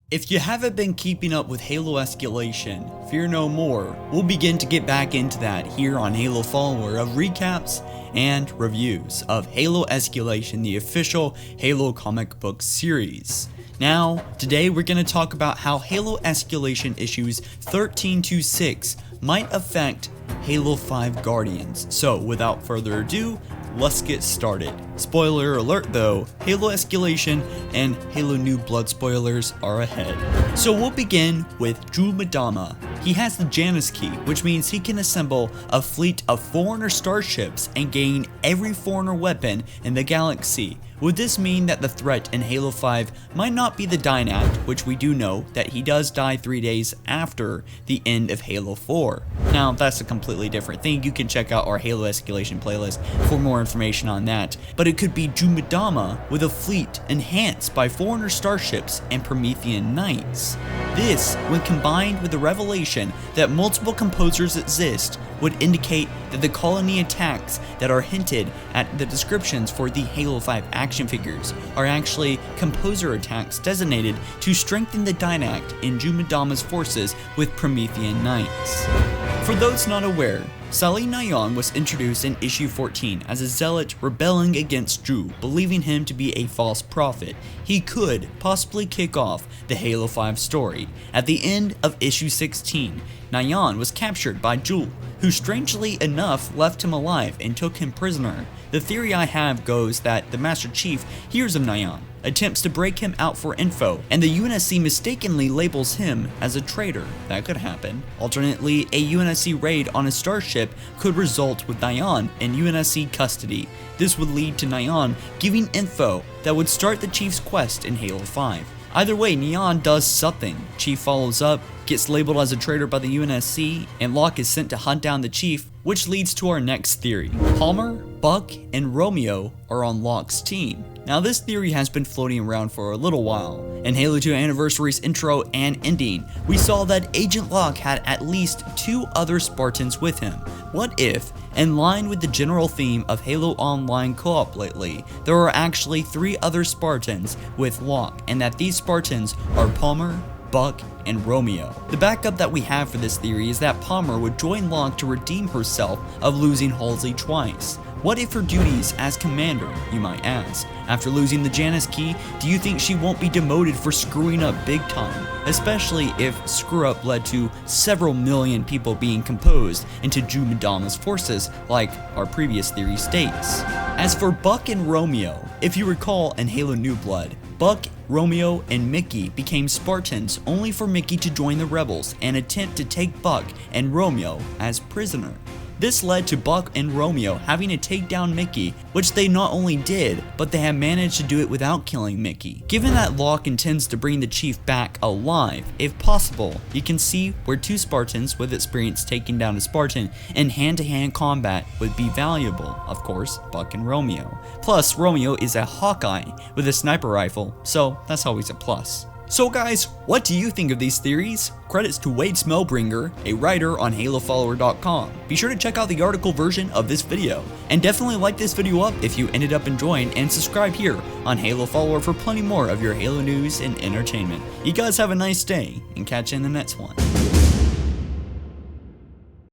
If you haven't been keeping up with Halo Escalation, fear no more. We'll begin to get back into that here on Halo Follower of recaps and reviews of Halo Escalation, the official Halo comic book series. Now, today we're going to talk about how Halo Escalation issues 13 to 6 might affect Halo 5 Guardians. So, without further ado, let's get started. Spoiler alert though, Halo Escalation and Halo New Blood spoilers are ahead. So we'll begin with Jul Mdama. He has the Janus key, which means he can assemble a fleet of foreigner starships and gain every foreigner weapon in the galaxy. Would this mean that the threat in Halo 5 might not be the Dynact, which we do know that he does die 3 days after the end of Halo 4? Now that's a completely different thing. You can check out our Halo Escalation playlist for more information on that. But it could be Jul Mdama with a fleet enhanced by foreigner starships and Promethean knights. This, when combined with the revelation that multiple composers exist, would indicate that the colony attacks that are hinted at the descriptions for the Halo 5 action figures are actually composer attacks designated to strengthen the Dynact in Jul Mdama's forces with Promethean knights. For those not aware, Nyan was introduced in issue 14 as a zealot rebelling against Jul, believing him to be a false prophet. He could possibly kick off the Halo 5 story. At the end of issue 16, Nyan was captured by Jul, who strangely enough left him alive and took him prisoner. The theory I have goes that the Master Chief hears of Nyan, attempts to break him out for info, and the UNSC mistakenly labels him as a traitor. That could happen. Alternately, a UNSC raid on a starship could result with Nyan in UNSC custody. This would lead to Nyan giving info that would start the Chief's quest in Halo 5. Either way, Nyan does something. Chief follows up, gets labeled as a traitor by the UNSC, and Locke is sent to hunt down the Chief, which leads to our next theory. Palmer, Buck, and Romeo are on Locke's team. Now this theory has been floating around for a little while. In Halo 2 Anniversary's intro and ending, we saw that Agent Locke had at least 2 other Spartans with him. What if, in line with the general theme of Halo Online co-op lately, there are actually 3 other Spartans with Locke, and that these Spartans are Palmer, Buck, and Romeo. The backup that we have for this theory is that Palmer would join Locke to redeem herself of losing Halsey twice. What if her duties as commander, you might ask? After losing the Janus key, do you think she won't be demoted for screwing up big time? Especially if screw up led to several million people being composed into Jul Mdama's forces, like our previous theory states. As for Buck and Romeo, if you recall in Halo New Blood, Buck, Romeo, and Mickey became Spartans only for Mickey to join the rebels and attempt to take Buck and Romeo as prisoner. This led to Buck and Romeo having to take down Mickey, which they not only did, but they have managed to do it without killing Mickey. Given that Locke intends to bring the Chief back alive, if possible, you can see where 2 Spartans with experience taking down a Spartan in hand-to-hand combat would be valuable. Of course, Buck and Romeo. Plus, Romeo is a Hawkeye with a sniper rifle, so that's always a plus. So guys, what do you think of these theories? Credits to Wade Smellbringer, a writer on HaloFollower.com. Be sure to check out the article version of this video, and definitely like this video up if you ended up enjoying, and subscribe here on Halo Follower for plenty more of your Halo news and entertainment. You guys have a nice day, and catch you in the next one.